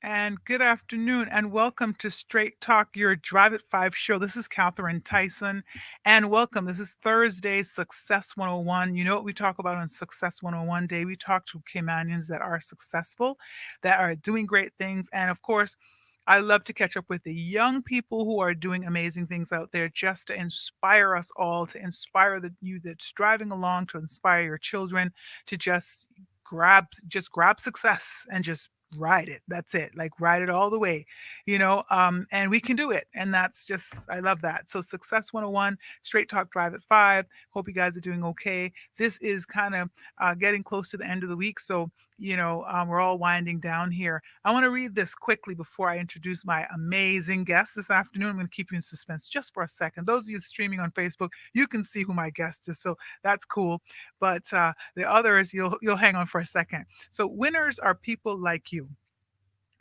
And good afternoon, and welcome to Straight Talk, your Drive at 5 show. This is Catherine Tyson, and welcome. This is Thursday's Success 101. You know what we talk about on Success 101 Day? We talk to Caymanians that are successful, that are doing great things, and of course, I love to catch up with the young people who are doing amazing things out there just to inspire us all, to inspire you that's driving along, to inspire your children, to just grab success and just ride it. That's it. Like ride it all the way, and we can do it. And that's just I love that. So Success 101, Straight Talk Drive at 5. Hope you guys are doing okay. This is kind of getting close to the end of the week, so we're all winding down here. I want to read this quickly before I introduce my amazing guest this afternoon. I'm going to keep you in suspense just for a second. Those of you streaming on Facebook, you can see who my guest is, so that's cool. But the others, you'll hang on for a second. So winners are people like you.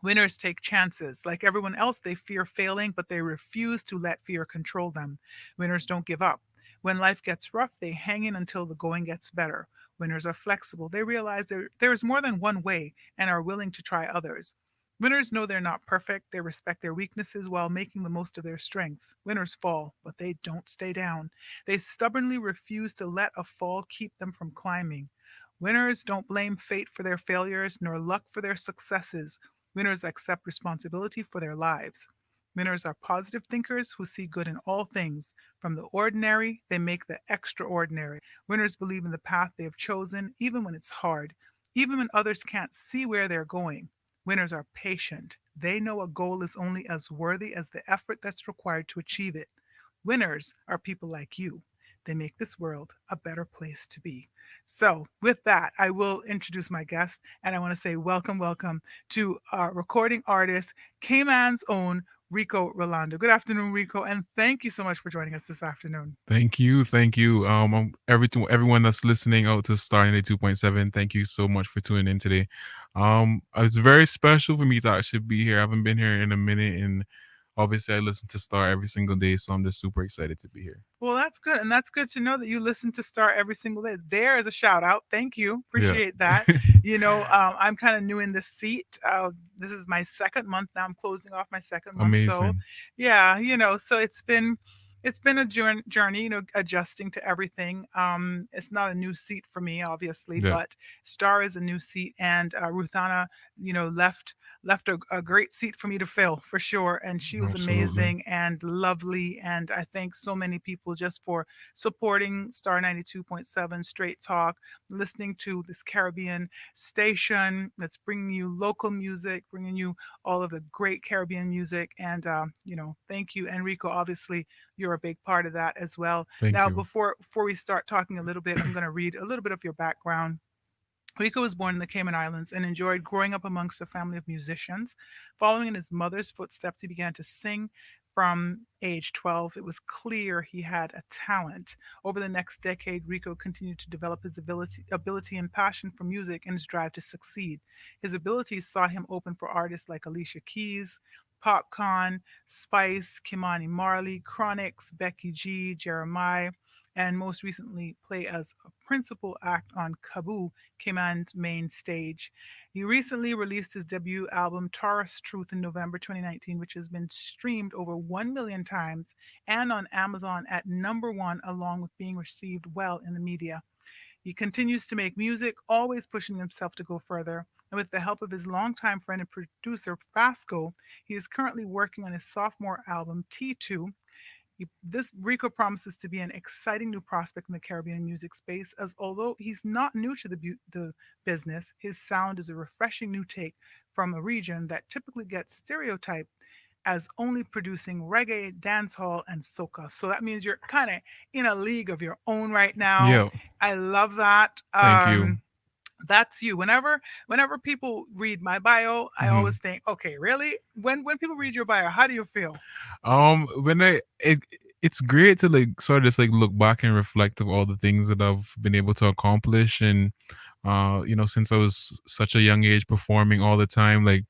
Winners take chances. Like everyone else, they fear failing, but they refuse to let fear control them. Winners don't give up. When life gets rough, they hang in until the going gets better. Winners are flexible. They realize there is more than one way and are willing to try others. Winners know they're not perfect. They respect their weaknesses while making the most of their strengths. Winners fall, but they don't stay down. They stubbornly refuse to let a fall keep them from climbing. Winners don't blame fate for their failures nor luck for their successes. Winners accept responsibility for their lives. Winners are positive thinkers who see good in all things. From the ordinary, they make the extraordinary. Winners believe in the path they have chosen, even when it's hard, even when others can't see where they're going. Winners are patient. They know a goal is only as worthy as the effort that's required to achieve it. Winners are people like you. They make this world a better place to be. So, with that, I will introduce my guest, and I want to say welcome, welcome to our recording artist, Cayman's own Rico Rolando. Good afternoon, Rico, and thank you so much for joining us this afternoon. Thank you. Everyone that's listening out to Star 92.7, thank you so much for tuning in today. It's very special for me to actually be here. I haven't been here in a minute, and obviously I listen to Star every single day, so I'm just super excited to be here. Well, that's good. And that's good to know that you listen to Star every single day. There is a shout out. Thank you. Yeah. Appreciate that. I'm kind of new in this seat. This is my second month now. I'm closing off my second month. So, Amazing. yeah, so it's been a journey, adjusting to everything. It's not a new seat for me, obviously, Yeah, but Star is a new seat, and Ruthana, left a great seat for me to fill for sure. And she was absolutely. amazing and lovely. And I thank so many people just for supporting Star 92.7 Straight Talk, listening to this Caribbean station that's bringing you local music, bringing you all of the great Caribbean music. And, thank you, Enrico. Obviously, you're a big part of that as well. Thank Now, you. before we start talking a little bit, I'm going to read a little bit of your background. Rico was born in the Cayman Islands and enjoyed growing up amongst a family of musicians. Following in his mother's footsteps, he began to sing from age 12. It was clear he had a talent. Over the next decade, Rico continued to develop his ability and passion for music and his drive to succeed. His abilities saw him open for artists like Alicia Keys, Popcorn, Spice, Kimani Marley, Chronix, Becky G, Jeremiah, and most recently play as a principal act on Kaboo, Cayman's main stage. He recently released his debut album, Taurus Truth, in November 2019, which has been streamed over 1 million times and on Amazon at number one, along with being received well in the media. He continues to make music, always pushing himself to go further. And with the help of his longtime friend and producer, Fasco, he is currently working on his sophomore album, T2. This Rico promises to be an exciting new prospect in the Caribbean music space, as although he's not new to the business, his sound is a refreshing new take from a region that typically gets stereotyped as only producing reggae, dancehall, and soca. So that means you're kind of in a league of your own right now. Yeah, I love that. thank you. That's you. Whenever people read my bio, I Mhm. always think, okay, really? When people read your bio, how do you feel? When it's great to like sort of just like look back and reflect of all the things that I've been able to accomplish, and since I was such a young age performing all the time, like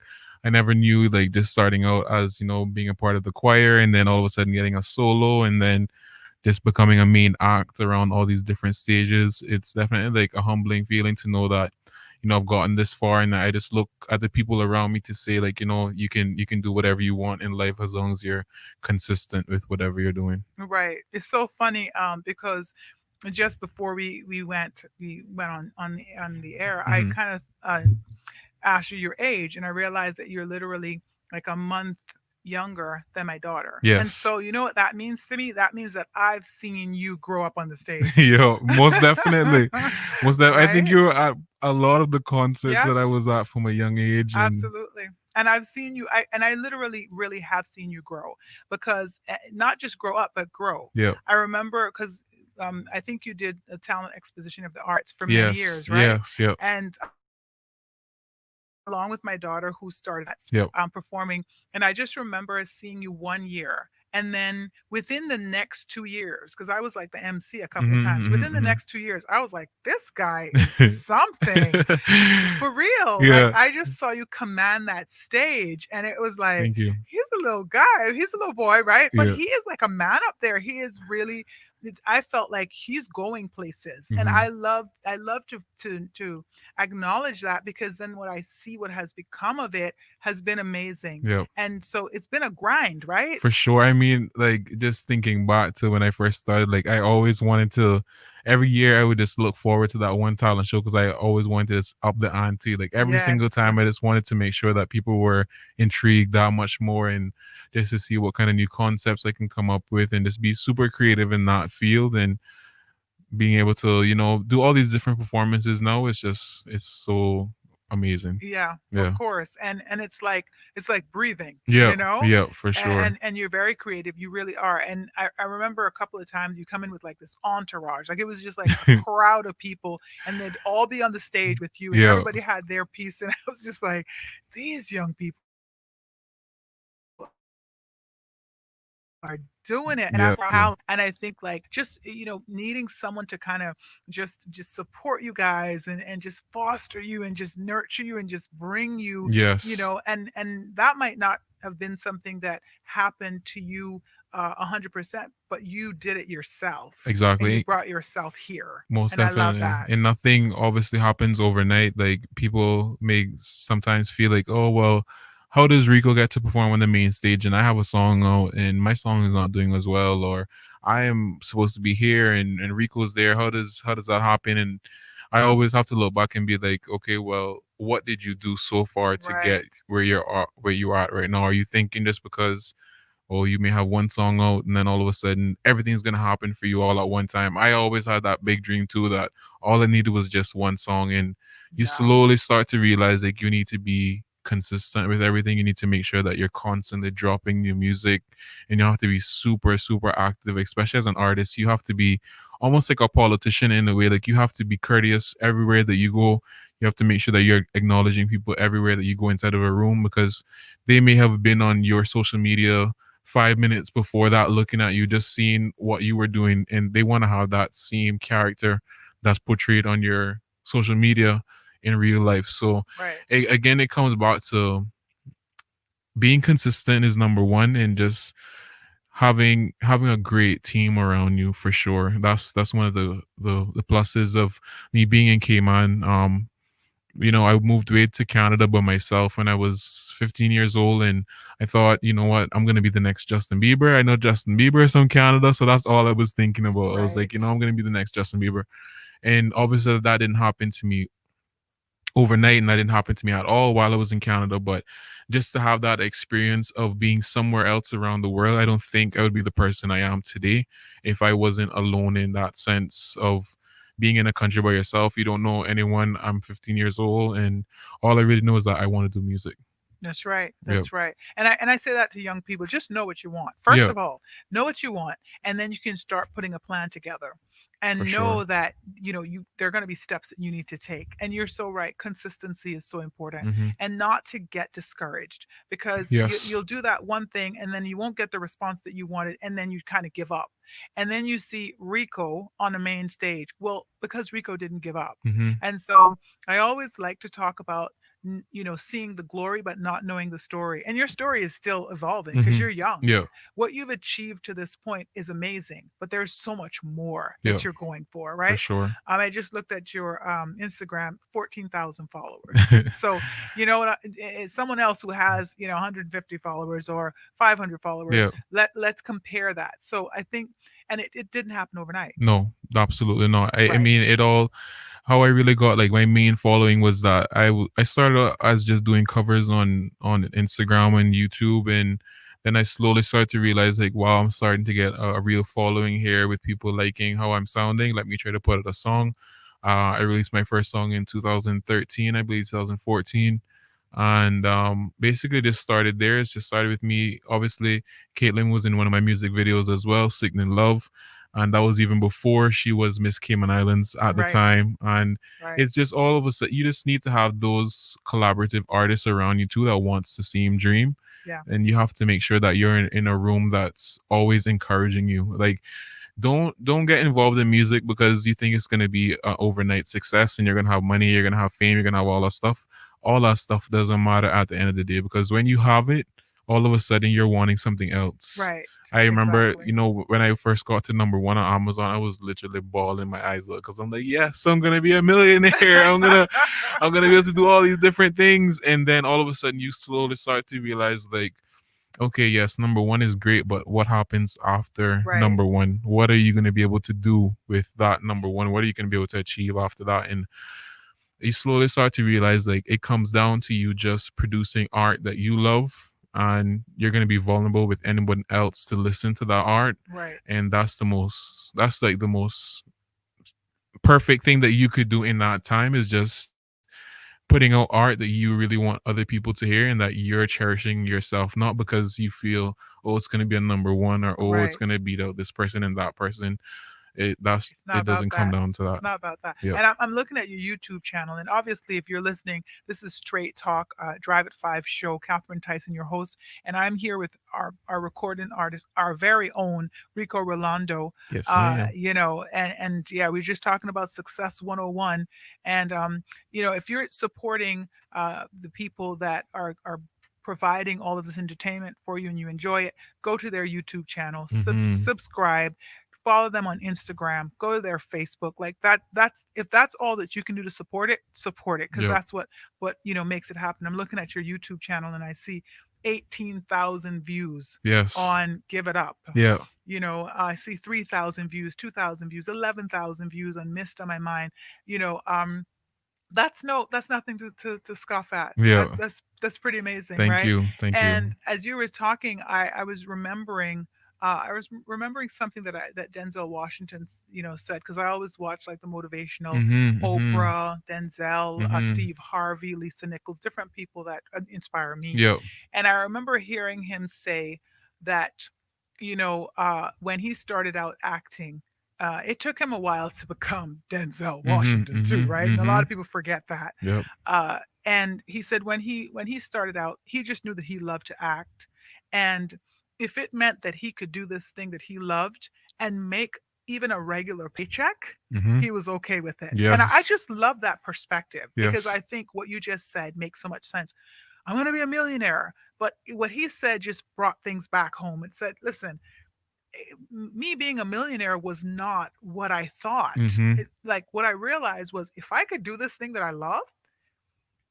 I never knew, like, just starting out as being a part of the choir, and then all of a sudden getting a solo, and then just becoming a main act around all these different stages. It's definitely like a humbling feeling to know that I've gotten this far, and I just look at the people around me to say, like, you can do whatever you want in life as long as you're consistent with whatever you're doing. Right. It's so funny because just before we went on the air, I Hmm. kind of asked you your age, and I realized that you're literally like a month younger than my daughter. And Yes. so, you know what that means to me? That means that I've seen you grow up on the stage. Yo, most definitely. I think Right? you were at a lot of the concerts that I Yes, was at from a young age, and absolutely. And I've seen you, I literally really have seen you grow because not just grow up, but grow. yeah. I remember because I think you did a talent exposition of the arts for many Yes, years, right? yes, yep, And along with my daughter who started yep. performing. And I just remember seeing you one year. And then within the next 2 years, because I was like the MC a couple of Mhm, times, within the mhm, next 2 years, I was like, this guy is mhm. something for real. Like Yeah, I just saw you command that stage, and it was like, thank you. he's a little guy, he's a little boy, right? But Yeah. he is like a man up there. He is really. I felt like he's going places, and Mhm. I love to acknowledge that because then what I see what has become of it has been amazing. Yep. And so it's been a grind, right? For sure. I mean, like, just thinking back to when I first started, like, I always wanted to. Every year, I would just look forward to that one talent show because I always wanted to just up the ante. Like every single Yes. time, I just wanted to make sure that people were intrigued that much more, and just to see what kind of new concepts I can come up with, and just be super creative in that field, and being able to do all these different performances now. It's so amazing. Yeah, of Yeah. course. And it's like breathing, Yeah. Yeah, for sure. and you're very creative. You really are. And I remember a couple of times you come in with like this entourage. Like it was just like a crowd of people and they'd all be on the stage with you and Yeah. everybody had their piece. And I was just like, these young people are doing it, and I'm Yeah. proud. And I think like just needing someone to kind of just support you guys and just foster you and just nurture you and just bring you, Yes. and that might not have been something that happened to you 100%, but you did it yourself and you Exactly. brought yourself here, Most and I love definitely. that. And nothing obviously happens overnight. Like, people may sometimes feel like, oh, well, how does Rico get to perform on the main stage? And I have a song out and my song is not doing as well, or I am supposed to be here and Rico's there. How does that happen? And I always have to look back and be like, okay, well, what did you do so far to get Right. where you are at right now? Are you thinking just because, or you may have one song out and then all of a sudden everything's gonna happen for you all at one time? I always had that big dream too, that all I needed was just one song, and you Yeah. slowly start to realize like you need to be consistent with everything. You need to make sure that you're constantly dropping new music, and you have to be super super active, especially as an artist. You have to be almost like a politician in a way. Like, you have to be courteous everywhere that you go. You have to make sure that you're acknowledging people everywhere that you go inside of a room, because they may have been on your social media 5 minutes before that, looking at you, just seeing what you were doing, and they want to have that same character that's portrayed on your social media in real life. So Right. again, it comes back to being consistent is number one, and just having a great team around you for sure. That's one of the pluses of me being in Cayman. I moved away to Canada by myself when I was 15 years old, and I thought, you know what, I'm gonna be the next Justin Bieber. I know Justin Bieber is from Canada, so that's all I was thinking about. I was like, Right. I'm gonna be the next Justin Bieber, and obviously that didn't happen to me overnight, and that didn't happen to me at all while I was in Canada. But just to have that experience of being somewhere else around the world, I don't think I would be the person I am today if I wasn't alone, in that sense of being in a country by yourself. You don't know anyone. I'm 15 years old, and all I really know is that I want to do music. That's right. Yeah. That's right. And I say that to young people, just know what you want. First Yeah, of all, know what you want, and then you can start putting a plan together. for And sure. know that you there are going to be steps that you need to take. And you're so right. Consistency is so important, Hmm. and not to get discouraged because Yes. you'll do that one thing and then you won't get the response that you wanted, and then you kind of give up. And then you see Rico on the main stage. Well, because Rico didn't give up. Hmm. And so I always like to talk about seeing the glory but not knowing the story. And your story is still evolving because Mhm. you're young. Yeah. What you've achieved to this point is amazing, but there's so much more Yeah. that you're going for, For right? sure. I just looked at your Instagram, 14,000 followers. So, someone else who has, 150 followers or 500 followers, Yeah. let's compare that. So I think, and it didn't happen overnight. No, absolutely not. I Right. mean, it all. How I really got like my main following was that I started out as just doing covers on Instagram and YouTube, and then I slowly started to realize like, wow, I'm starting to get a real following here with people liking how I'm sounding. Let me try to put out a song. I released my first song in 2013, I believe 2014. And basically just started there. It just started with me. Obviously, Caitlin was in one of my music videos as well, Sickening Love. And that was even before she was Miss Cayman Islands at the Right. time. And Right. it's just all of a sudden, you just need to have those collaborative artists around you too that wants to see him dream. Yeah. And you have to make sure that you're in a room that's always encouraging you. Like, don't get involved in music because you think it's going to be an overnight success and you're going to have money, you're going to have fame, you're going to have all that stuff. All that stuff doesn't matter at the end of the day, because when you have it, all of a sudden you're wanting something else. Right. I remember, Exactly. when I first got to number one on Amazon, I was literally bawling my eyes out because I'm like, yes, I'm gonna be a millionaire. I'm gonna be able to do all these different things. And then all of a sudden, you slowly start to realize, like, okay, yes, number one is great, but what happens after Right. number one? What are you gonna be able to do with that number one? What are you gonna be able to achieve after that? And you slowly start to realize, like, it comes down to you just producing art that you love, and you're going to be vulnerable with anyone else to listen to that art. Right. And that's like the most perfect thing that you could do in that time, is just putting out art that you really want other people to hear and that you're cherishing yourself, not because you feel, oh, it's going to be a number one, or oh, it's Right. going to beat out this person and that person. It's not It about doesn't come that. down to that. It's not about that. Yep. And I'm looking at your YouTube channel, and obviously, if you're listening, this is Straight Talk, Drive at Five show. Catherine Tyson, your host, and I'm here with our recording artist, our very own Rico Rolando. Yes, ma'am. And yeah, we're just talking about Success 101, and if you're supporting the people that are providing all of this entertainment for you and you enjoy it, go to their YouTube channel, Mm-hmm. subscribe, follow them on Instagram, go to their Facebook. Like that's if that's all that you can do to support it because Yep. that's what makes it happen. I'm looking at your YouTube channel and I see 18,000 views Yes. on Give It Up. Yeah. I see 3,000 views, 2,000 views, 11,000 views on Mist on My Mind. You know, that's nothing to scoff at. Yeah. That's pretty amazing, Thank right? you. Thank you. And as you were talking, I was remembering. I was remembering something that Denzel Washington, said because I always watch like the motivational Mhm. Mhm. Oprah, Denzel, Mhm. Steve Harvey, Lisa Nichols, different people that inspire me. Yep. And I remember hearing him say that, when he started out acting, it took him a while to become Denzel Mhm. Washington too, Mhm. right? And a lot of Mhm. people forget that. Yep. And he said when he started out, he just knew that he loved to act, and if it meant that he could do this thing that he loved and make even a regular paycheck, Mhm. he was okay with it. And I Yes. just love that perspective because I Yes. think what you just said makes so much sense. I'm going to be a millionaire. But what he said just brought things back home. It said, listen, me being a millionaire was not what I thought. Mhm. Like what I realized was if I could do this thing that I love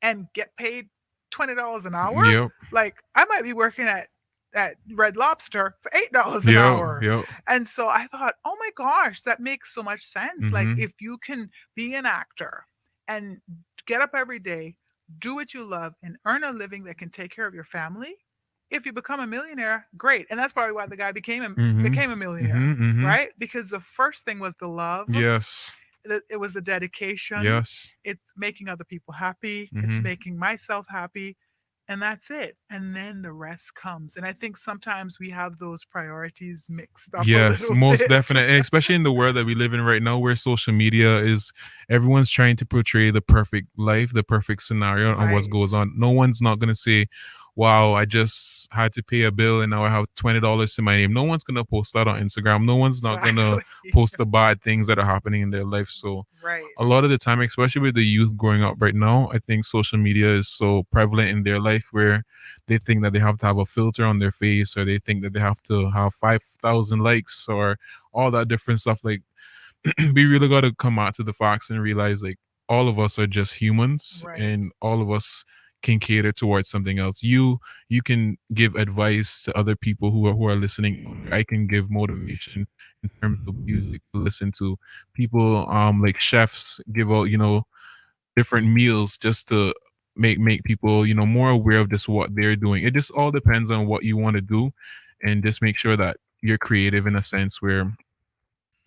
and get paid $20 an hour, Yep. like I might be working at Red Lobster for $8 an Yep. hour. Yep. And so I thought, oh my gosh, that makes so much sense. Like Mhm. if you can be an actor and get up every day, do what you love, and earn a living that can take care of your family. If you become a millionaire, great. And that's probably why the guy Mhm. became a millionaire, Mhm. Mhm. right? Because the first thing was the love, Yes. it was the dedication, Yes. it's making other people happy, it's Mhm. making myself happy, and that's it. And then the rest comes. And I think sometimes we have those priorities mixed up a Yes, little most bit. definitely, and especially in the world that we live in right now, where social media is, everyone's trying to portray the perfect life, the perfect scenario, and what goes Right. on. No one's not going to say wow, I just had to pay a bill and now I have $20 to my name. No one's gonna post that on Instagram. No one's not gonna Exactly. post the bad things that are happening in their life. So a Right. lot of the time, especially with the youth growing up right now, I think social media is so prevalent in their life where they think that they have to have a filter on their face, or they think that they have to have 5,000 likes or all that different stuff. Like, we really got to come out to the facts and realize, like, all of us are just humans, Right. and all of us can cater towards something else. You can give advice to other people who are listening. I can give motivation in terms of music to listen to. People like chefs give out, different meals just to make people, more aware of just what they're doing. It just all depends on what you want to do, and just make sure that you're creative in a sense where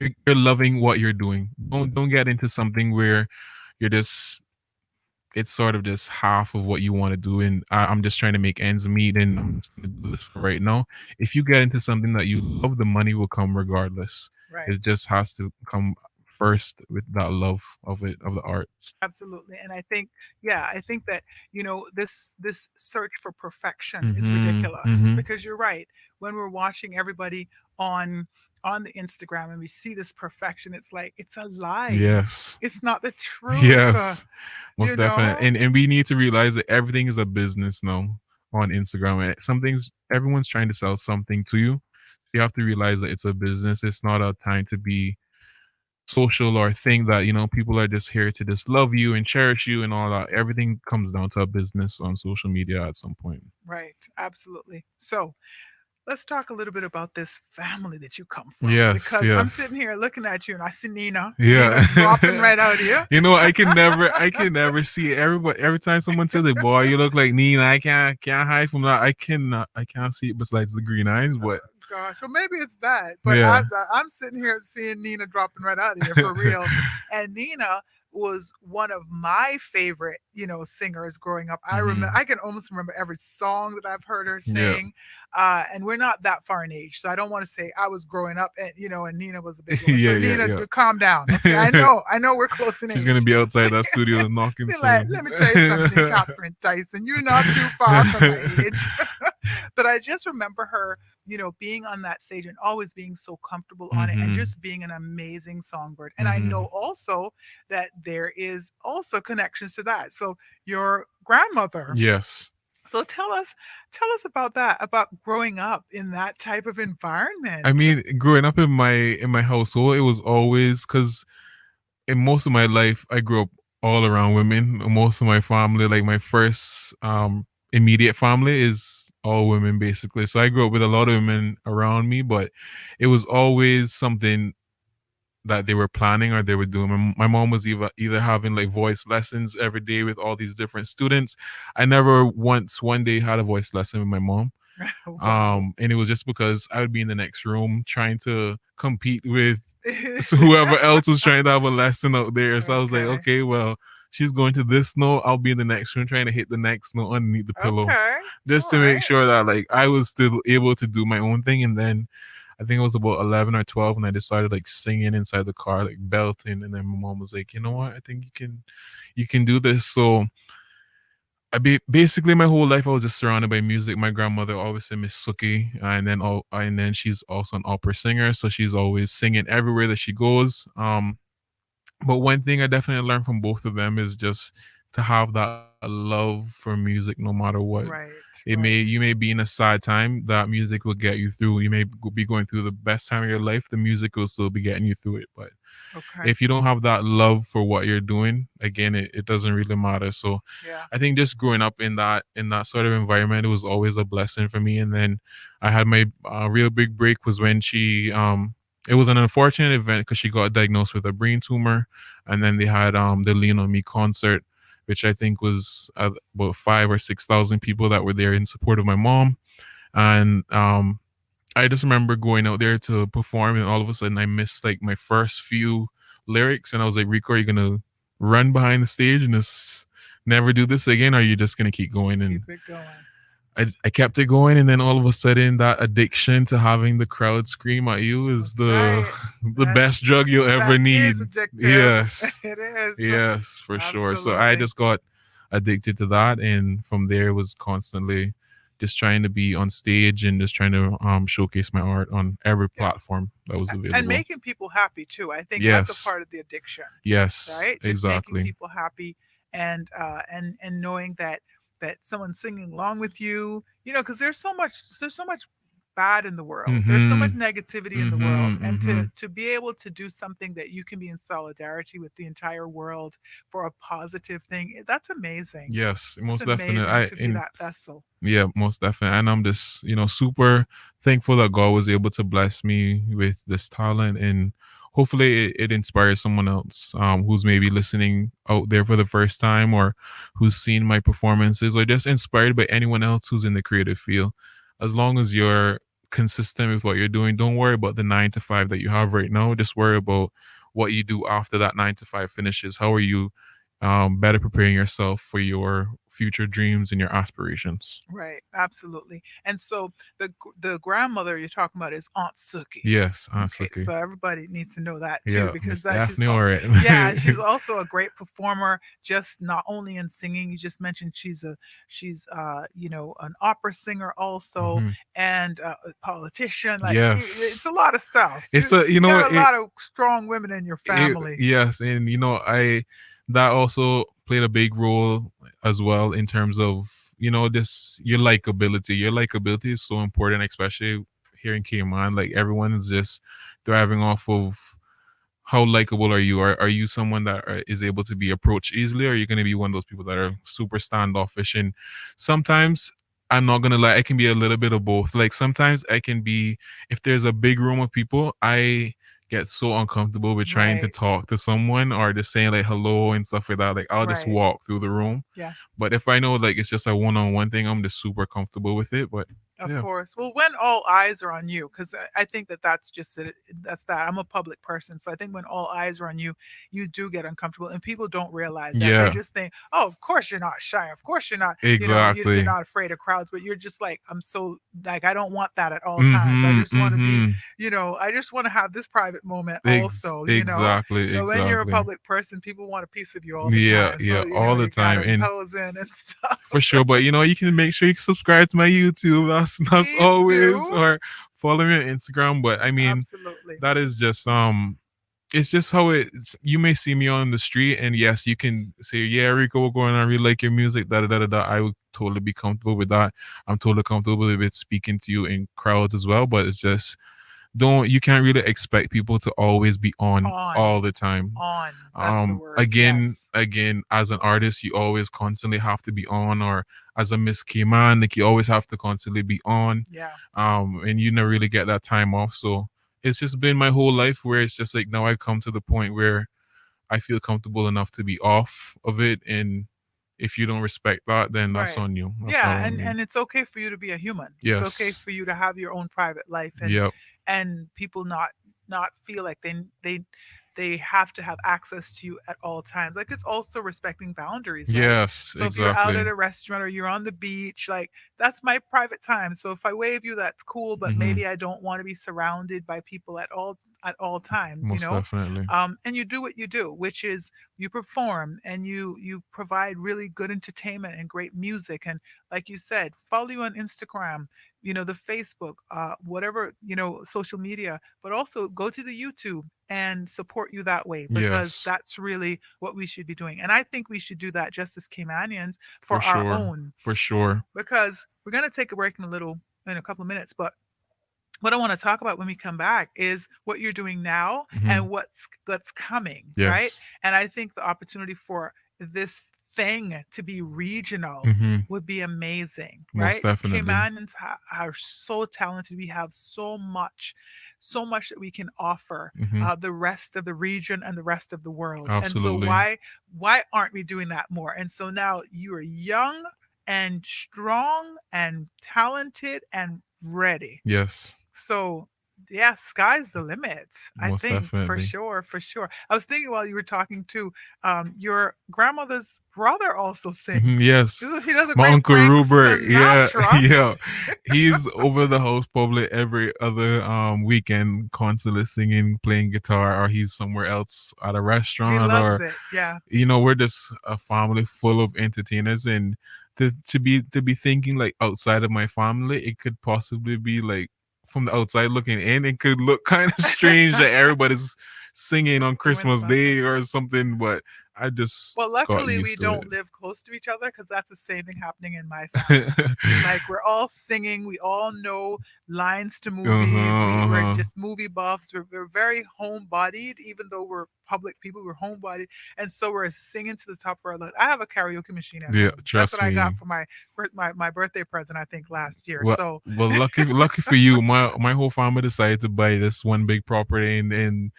you're loving what you're doing. Don't get into something where you're just, it's sort of just half of what you want to do, and I'm just trying to make ends meet, and I'm just gonna do this for right now. If you get into something that you love, the money will come regardless. Right. It just has to come first with that love of it, of the art. Absolutely. And I think, yeah, I think that, this search for perfection is Mhm. ridiculous Mhm. because you're right. When we're watching everybody on on the Instagram and we see this perfection, it's like it's a lie. Yes. It's not the truth. Yes. Most You definitely. know? And we need to realize that everything is a business now on Instagram. Some things, everyone's trying to sell something to you. You have to realize that it's a business. It's not a time to be social or think that, people are just here to just love you and cherish you and all that. Everything comes down to a business on social media at some point. Right. Absolutely. So let's talk a little bit about this family that you come from Yes, because I'm yes. sitting here looking at you and I see Nina. Nina dropping Yeah. right out here. I can never see it. Every time someone says like, boy, you look like Nina, I can't hide from that. I can't see it besides the green eyes, but Gosh, well, maybe it's that, but yeah. I'm sitting here seeing Nina dropping right out of here for real. And Nina was one of my favorite, singers growing up. Hmm. I can almost remember every song that I've heard her Yeah. sing. And we're not that far in age, so I don't want to say I was growing up and and Nina was a big woman. So Yeah, yeah, Nina, yeah. calm down, okay? I know we're close in She's gonna age. be outside that studio knocking Be like, soon. let me tell you something, Catherine Tyson. You're not too far from my age. But I just remember her, being on that stage and always being so comfortable on it and Hmm. just being an amazing songbird. And I know Hmm. also that there is also connections to that. So your grandmother. Yes. So tell us about that, about growing up in that type of I environment. mean, growing up in my household, it was always because in most of my life, I grew up all around women. Most of my family, like my first immediate family, is all women basically. So I grew up with a lot of women around me, but it was always something that they were planning or they were doing. My mom was either having like voice lessons every day with all these different students. I never once one day had a voice lesson with my mom. Wow. And it was just because I would be in the next room trying to compete with so whoever else was trying to have a lesson out there. So I was like, Okay. okay, well, she's going to this note. I'll be in the next room trying to hit the next note underneath the pillow, Okay. just All to make right. sure that like I was still able to do my own thing. And then I think it was about 11 or 12 when I decided like singing inside the car, like belting. And then my mom was like, you know what? I think you can do this. So basically my whole life I was just surrounded by music. My grandmother always said Miss Suki, and then she's also an opera singer, so she's always singing everywhere that she goes. But one thing I definitely learned from both of them is just to have that love for music no matter what. Right. You Right. may be in a sad time, that music will get you through. You may be going through the best time of your life, the music will still be getting you through it. But Okay. if you don't have that love for what you're doing, again, it doesn't really matter. So Yeah. I think just growing up in that sort of environment, it was always a blessing for me. And then I had my real big break was when she it was an unfortunate event because she got diagnosed with a brain tumor, and then they had the Lean on Me concert, which I think was about 5 or 6 thousand people that were there in support of my mom. And I just remember going out there to perform, and all of a sudden I missed like my first few lyrics, and I was like, "Rico, are you gonna run behind the stage and just never do this again, or are you just gonna keep going?" And Keep it going. I kept it going, and then all of a sudden, that addiction to having the crowd scream at you is That's the right. the best drug you'll ever That need. is addictive. Yes, It is. yes, for sure. So I Absolutely. just got addicted to that, and from there it was constantly. just trying to be on stage and just trying to showcase my art on every Yeah. platform that was And available. making people happy too. I think that's a Yes. part of the addiction, Yes, right? Just making exactly. people happy and knowing that someone's singing along with you, because there's so much bad in the world. There's so much Mhm. negativity in the world, Mhm. and to Mhm. to be able to do something that you can be in solidarity with the entire world for a positive thing, that's amazing. Yes, It's most definitely. amazing I to be in that vessel. Yeah, most definitely. And I'm just, super thankful that God was able to bless me with this talent, and hopefully it inspires someone else who's maybe listening out there for the first time, or who's seen my performances, or just inspired by anyone else who's in the creative field. As long as you're consistent with what you're doing, don't worry about the 9 to 5 that you have right now. Just worry about what you do after that 9 to 5 finishes. How are you better preparing yourself for your future dreams and your aspirations? Right, absolutely. And so the grandmother you're talking about is Aunt Suki. Yes, Okay, Asuki. so everybody needs to know that too, Yeah, because Miss that she's Daphne. All right. yeah, she's also a great performer, just not only in singing. You just mentioned she's an opera singer also, Mhm. and a politician. Like it's Yes, a lot of stuff. it's You a you got a lot of strong women in your family. yes, and I that also played a big role as well in terms of this your likability. Your likability is so important, especially here in Cayman. Like everyone is just thriving off of how likable are you? Are you someone that is able to be approached easily, or are you going to be one of those people that are super standoffish? And sometimes, I'm not gonna lie, I can be a little bit of both. Like sometimes I can be, if there's a big room of people, I get so uncomfortable with trying to Right, talk to someone or just saying like hello and stuff like that. Like I'll just right. walk through the room. Yeah. But if I know like it's just a one-on-one thing, I'm just super comfortable with it. But Of yeah, course. Well, when all eyes are on you, because I think that's just it. That's that. I'm a public person, so I think when all eyes are on you, you do get uncomfortable, and people don't realize that. They yeah, just think, "Oh, of course you're not shy. Of course you're not. You're exactly. not afraid of crowds." But you're just like, I'm so like I don't want that at all times. I Mm-hmm. just want to be, Mm-hmm. I just want to have this private moment also. Exactly, But when you're a exactly. public person, people want a piece of you all the Yeah, time. yeah, So all the you time, gotta and pose in and stuff. for sure. But you can make sure you subscribe to my YouTube. That's Please always, do. or follow me on Instagram. But I mean, Absolutely. that is just it's just how it's. You may see me on the street, and yes, you can say, "Yeah, Rico, we're going on. I really like your music." Da da da da da. I would totally be comfortable with that. I'm totally comfortable with speaking to you in crowds as well. But it's just don't you can't really expect people to always be on On. all the time. That's the word. Again, Yes. as an artist, you always constantly have to be on, or as a Miss Keyman, like you always have to constantly be on. Yeah. And you never really get that time off. So it's just been my whole life where it's just like now I come to the point where I feel comfortable enough to be off of it. And if you don't respect that, then that's Right. on you. That's not Yeah, on and me. and it's okay for you to be a human. It's okay Yes. for you to have your own private life, and Yep. people not feel like they have to have access to you at all times. Like it's also respecting boundaries, right? Yes, So if you're out exactly. at a restaurant or you're on the beach, like that's my private time. So if I wave you, that's cool, but Hmm. maybe I don't want to be surrounded by people at all times, Most definitely. And you do what you do, which is you perform and you provide really good entertainment and great music, and like you said, follow you on Instagram, the Facebook, whatever, social media, but also go to the YouTube and support you that way, because Yes, that's really what we should be doing. And I think we should do that just as Caymanians for for our sure. own, For sure. because we're going to take a break in a couple of minutes, but what I want to talk about when we come back is what you're doing now Hmm. and what's coming, right? Yes. And I think the opportunity for this thing to be regional Hmm. would be amazing, Most right? definitely. Caymanians are so talented. We have so much that we can offer Hmm. the rest of the region and the rest of the world. And so Absolutely. why aren't we doing that more? And so now you are young and strong and talented and ready. Yes. So, yeah, sky's the limit. I Most think for definitely. sure, for sure. I was thinking while you were talking too, your grandmother's brother also Hmm. sings. Yes. He does a My great uncle Frank Rupert, yeah, Sinatra. yeah, he's over the house probably every other weekend, constantly singing, playing guitar, or he's somewhere else at a He restaurant, loves or it. Yeah. we're just a family full of entertainers, and to be thinking like outside of my family, it could possibly be like from the outside looking in, it could look kind of strange that everybody's singing It's on doing Christmas Day something. or something, but I just Well, got luckily we used to don't it. live close to each other because that's the same thing happening in my family. Like we're all singing, we all know lines to movies. We're Uh-huh. just movie buffs. We're very homebodied, even though we're public people. We're homebodied, and so we're singing to the top of our lungs. I have a karaoke machine at Yeah, home. That's what trust I me. got for my birthday present. I think last year. Well, So lucky for you, my whole family decided to buy this one big property and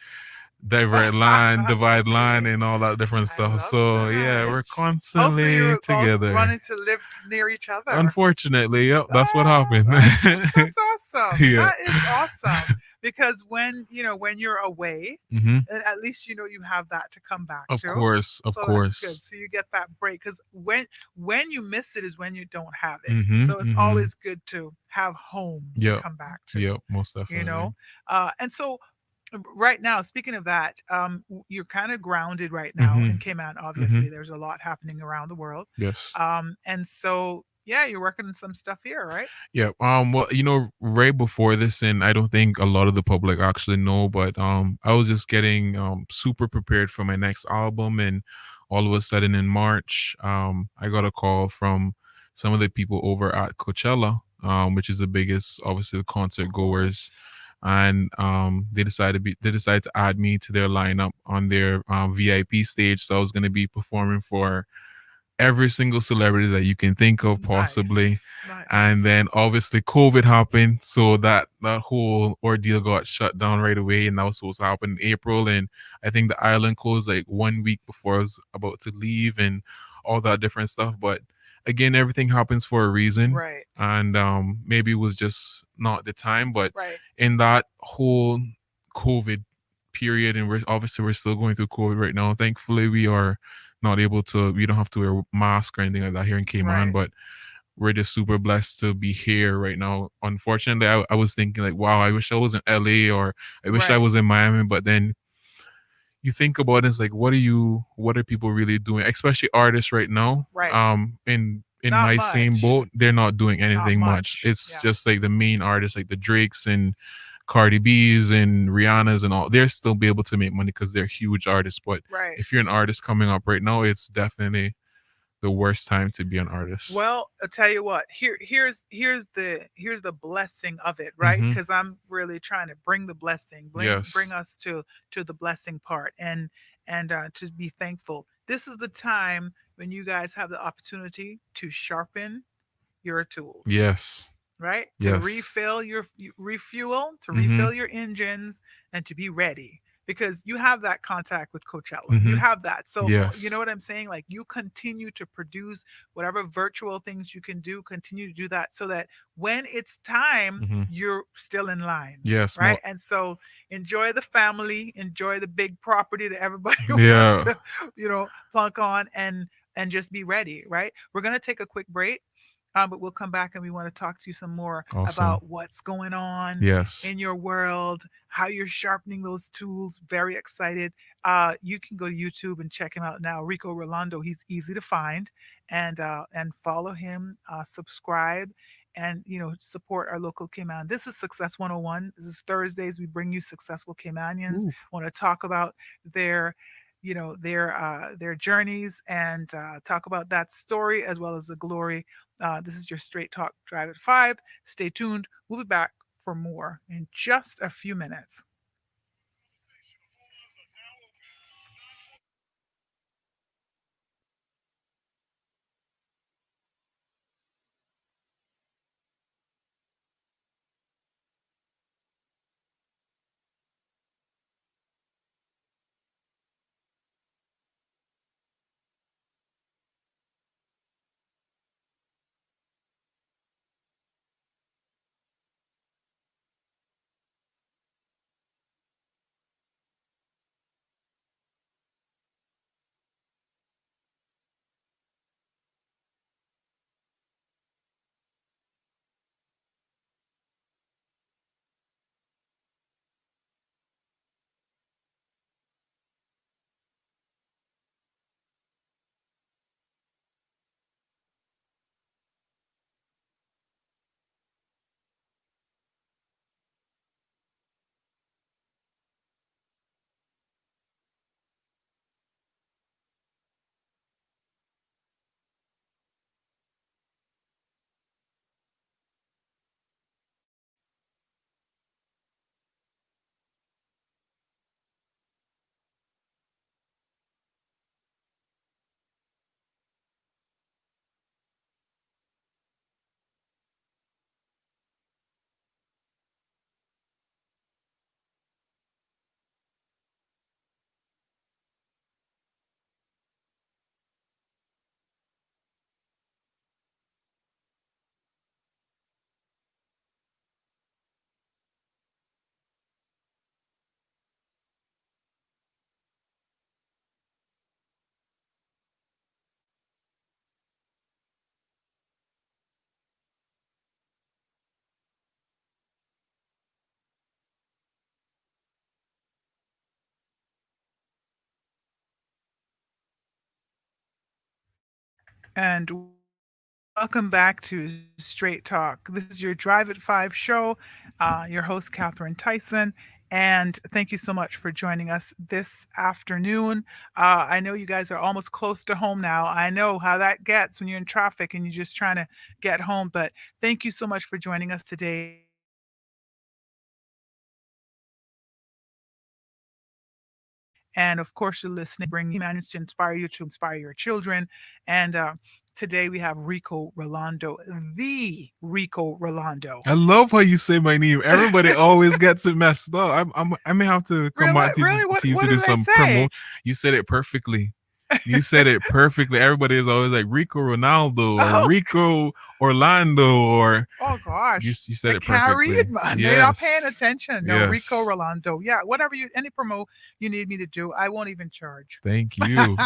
divert land, divide land, and all that different I stuff. love So yeah, that. we're Also, constantly you're all together. wanting to live near each other. Unfortunately, yep, that's what Ah, happened. that's awesome. Yeah. That is awesome because when you're away, Hmm. and at least you have that to come back Of to. course, of So that's good. course. So you get that break because when you miss it is when you don't have it. Hmm. So it's Hmm. always good to have home to Yep. come back to. Yep. Most You know, definitely. and so right now, speaking of that, you're kind of grounded right now in Hmm. Cayman. Hmm. Obviously, there's a lot happening around the world, Yes. and so yeah, you're working on some stuff here, right? Yeah. Well, right before this, and I don't think a lot of the public actually know, but I was just getting super prepared for my next album, and all of a sudden in March, I got a call from some of the people over at Coachella, which is the biggest, obviously, the Of concert goers, course. and they decided to add me to their lineup on their VIP stage. So I was going to be performing for every single celebrity that you can think of possibly. Nice, And nice. then obviously COVID happened, so that whole ordeal got shut down right away, and that was supposed to happen in April. And I think the island closed like 1 week before I was about to leave, and all that different stuff. But again, everything happens for a reason, Right, and maybe it was just not the time. But right, in that whole COVID period, and we're still going through COVID right now. Thankfully, we don't have to wear mask or anything like that here in Cayman, right, but we're just super blessed to be here right now. Unfortunately, I was thinking like, wow, I wish I was in LA, or I wish I right, was in Miami, but then you think about it, it's like, what are people really doing, especially artists right now? right. In Not my same much. boat, they're not doing Not anything much. much. It's Yeah. just like the main artists, like the Drakes and Cardi B's and Rihanna's and all, they're still be able to make money because they're huge artists. But Right. if you're an artist coming up right now, it's definitely the worst time to be an artist. Well, I'll tell you what. Here's the blessing of it, right? Mm-hmm. Because I'm really trying to bring the blessing, bring Yes. us to the blessing part, and to be thankful. This is the time when you guys have the opportunity to sharpen your tools, Yes. right? To Yes. refuel, to Mm-hmm. refill your engines, and to be ready because you have that contact with Coachella. You Mm-hmm. have that. So, you Yes. know what I'm saying? Like you continue to produce whatever virtual things you can do, continue to do that so that when it's time, Mm-hmm. you're still in line. Yes. Right. And so enjoy the family, enjoy the big property that everybody wants Yeah. to, plunk on and just be ready. Right. We're going to take a quick break. But we'll come back and we want to talk to you some more Awesome. about what's going on Yes. in your world, how you're sharpening those tools. Very excited. You can go to YouTube and check him out now, Rico Rolando. He's easy to find, and follow him, subscribe, and support our local Cayman. This is Success 101. This is Thursdays. We bring you successful Caymanians. Ooh. Want to talk about their their journeys and talk about that story as well as the glory. This is your Straight Talk Drive at 5. Stay tuned. We'll be back for more in just a few minutes. And welcome back to Straight Talk. This is your Drive at Five show. Your host, Catherine Tyson. And thank you so much for joining us this afternoon. I know you guys are almost close to home now. I know how that gets when you're in traffic and you're just trying to get home. But thank you so much for joining us today. And of course, you're listening, bringing manuals to inspire your children. And today we have Rico Rolando, the Rico Rolando. I love how you say my name. Everybody always gets it messed up. I may have to come Really? back Really? to you What to do did I some say? promo. You said it perfectly. You said it perfectly. Everybody is always like Rico Ronaldo or Oh, Rico Orlando or oh gosh. you said I it can't read, perfectly. man. They're not paying Yes. attention. No, Rico Yes. Rolando. Yeah, whatever any promo you need me to do, I won't even charge. Thank you.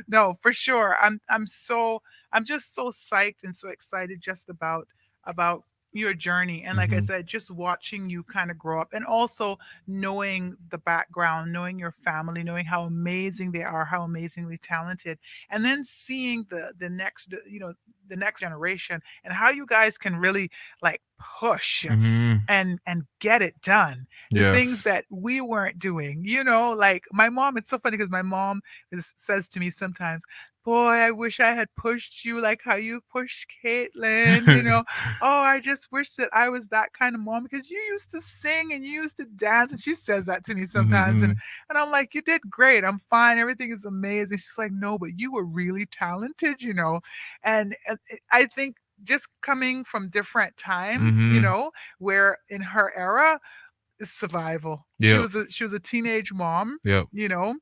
No, for sure. I'm just so psyched and so excited just about your journey. And like I Hmm. said, just watching you kind of grow up and also knowing the background, knowing your family, knowing how amazing they are, how amazingly talented, and then seeing the next the next generation and how you guys can really like push Hmm. and get it done, the things Yes. that we weren't doing, like my mom. It's so funny because my mom says to me sometimes, boy, I wish I had pushed you like how you pushed Caitlin, oh, I just wish that I was that kind of mom because you used to sing and you used to dance. And she says that to me sometimes, Hmm. and I'm like, you did great, I'm fine, everything is amazing. She's like, no, but you were really talented, and I think just coming from different times, Hmm. where in her era is survival. She Yep. was a teenage mom, Yep. you know,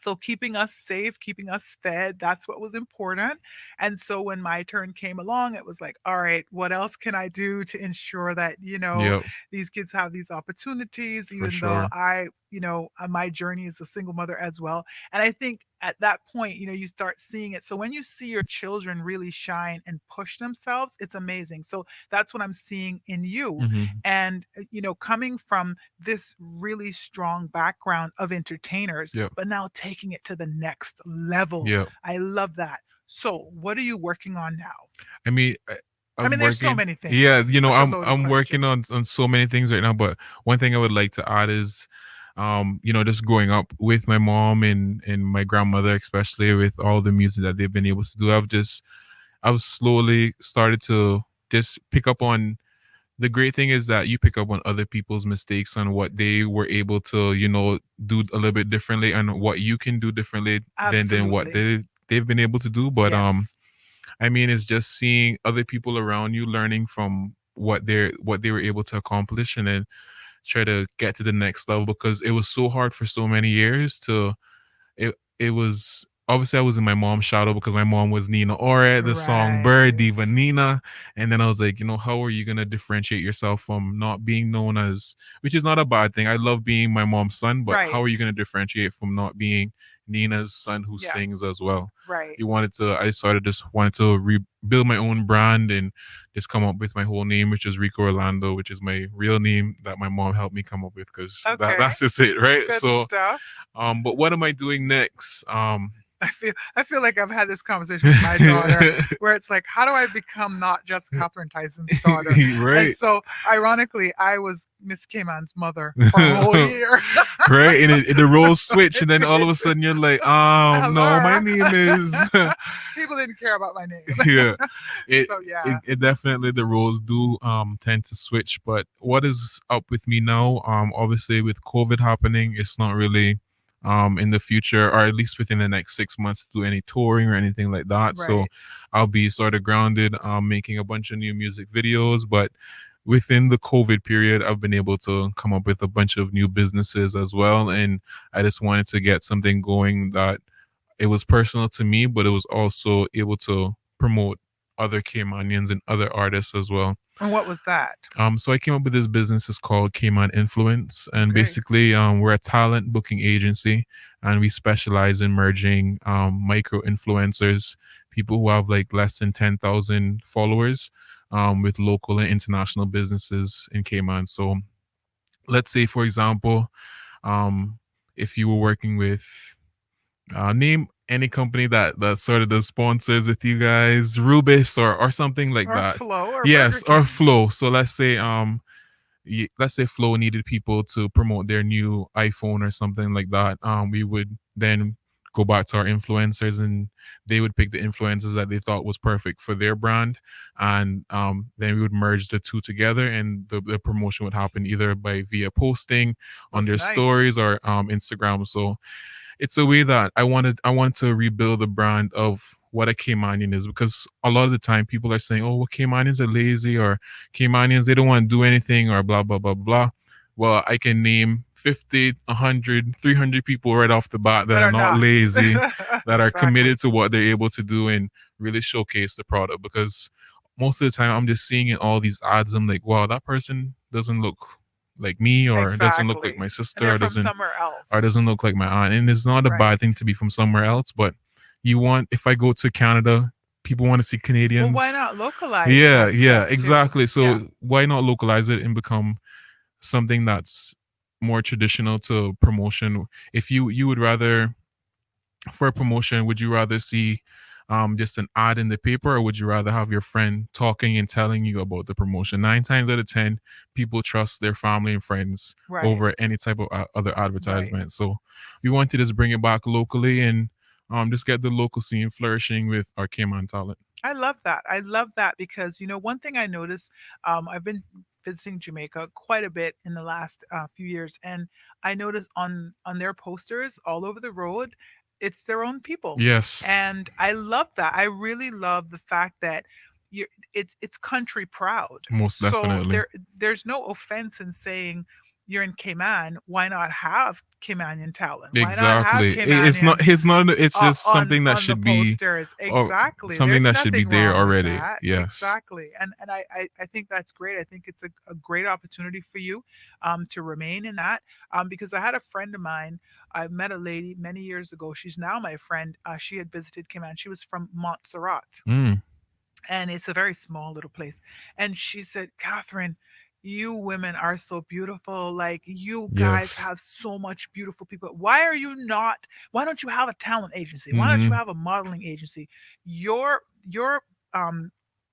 so keeping us safe, keeping us fed, that's what was important. And so when my turn came along, it was like, all right, what else can I do to ensure that, Yep. these kids have these opportunities, For even though sure. my journey as a single mother as well. And I think at that point, you start seeing it. So when you see your children really shine and push themselves, it's amazing. So that's what I'm seeing in you. Hmm. And, coming from this really strong background of entertainers, Yep. but now taking it to the next level. Yep. I love that. So, what are you working on now? I mean, I I'm mean, there's so working. many Yeah, things. It's such a loaded I'm working question. on so many things right now. But one thing I would like to add is, just growing up with my mom and my grandmother, especially with all the music that they've been able to do. I've slowly started to just pick up on. The great thing is that you pick up on other people's mistakes on what they were able to, do a little bit differently and what you can do differently than what Absolutely. they've been able to do. But Yes. I mean, it's just seeing other people around you learning from what they were able to accomplish and then try to get to the next level because it was so hard for so many years to it was obviously I was in my mom's shadow because my mom was Nina Ora, the song Bird, Right. Diva Nina. And then I was like, how are you gonna differentiate yourself from not being known as, which is not a bad thing. I love being my mom's son, but how are you Right. gonna differentiate from not being Nina's son who Yeah. sings as well? Right. I started just wanted to rebuild my own brand and just come up with my whole name, which is Rico Orlando, which is my real name that my mom helped me come up with because Okay. that's just it, right? Good So stuff. but what am I doing next? I feel like I've had this conversation with my daughter where it's like, how do I become not just Catherine Tyson's daughter? And Right. so ironically, I was Miss Cayman's mother for a whole year. Right, and the roles switch, and It then all of a did. sudden you're like, no, my Hello. name is People didn't care about my name. yeah. It, So yeah. it definitely the roles do tend to switch, but what is up with me now? Obviously with COVID happening, it's not really in the future or at least within the next 6 months to do any touring or anything like that. So Right. I'll be sort of grounded, making a bunch of new music videos, but within the COVID period, I've been able to come up with a bunch of new businesses as well. And I just wanted to get something going that it was personal to me, but it was also able to promote other Caymanians and other artists as well. And what was that? So I came up with this business. It's called Cayman Influence, and Great. basically, we're a talent booking agency, and we specialize in merging micro influencers, people who have like less than 10,000 followers, with local and international businesses in Cayman. So let's say, for example, um, if you were working with name. any company that sort of does sponsors with you guys, Rubis or something like Or that. Flo or Burger Yes, or King. Flow. So let's say Flow needed people to promote their new iPhone or something like that. We would then go back to our influencers, and they would pick the influencers that they thought was perfect for their brand, and then we would merge the two together, and the promotion would happen either by via posting on That's their nice. stories or Instagram. So it's a way that I want to rebuild the brand of what a Caymanian is, because a lot of the time people are saying, oh, well, Caymanians are lazy, or Caymanians, they don't want to do anything, or blah blah blah blah. Well, I can name 50, 100, 300 people right off the bat that That are are not not. lazy, that are Exactly. committed to what they're able to do and really showcase the product. Because most of the time I'm just seeing in all these ads, I'm like, wow, that person doesn't look like me, or doesn't look like Exactly. my And sister, they're or from doesn't somewhere or else. doesn't look like my aunt. And it's not a bad Right. thing to be from somewhere else, but you want, if I go to Canada, people want to see Well, why Canadians. not localize Yeah, that yeah, stuff too? exactly. Yeah. So why not localize it and become something that's more traditional to promotion? If you would rather, for a promotion, would you rather see just an ad in the paper, or would you rather have your friend talking and telling you about the promotion? 9 times out of 10, people trust their family and friends Right. over any type of other Right. advertisement. So we wanted to just bring it back locally, and just get the local scene flourishing with our Cayman talent. I love that. I love that because, one thing I noticed, I've been visiting Jamaica quite a bit in the last few years, and I noticed on their posters all over the road, it's their own people, Yes, and I love that. I really love the fact that it's country proud. most So definitely. there's no offense in saying you're in Cayman. Why not have Caymanian talent? Why not have Exactly. It's not. Caymanians It's not. It's just on something that the should be, posters? or Exactly. something There's that should be nothing there wrong with already. that. Yes. Exactly. And I think that's great. I think it's a great opportunity for you to remain in that. Because I had a friend of mine, I met a lady many years ago. She's now my friend. She had visited Cayman. She was from Montserrat, Mm, and it's a very small little place. And she said, Catherine, you women are so beautiful. Like, you guys yes. have so much beautiful people. Why are you not? Why don't you have a talent agency? Why don't you Mm-hmm. have a modeling agency? Your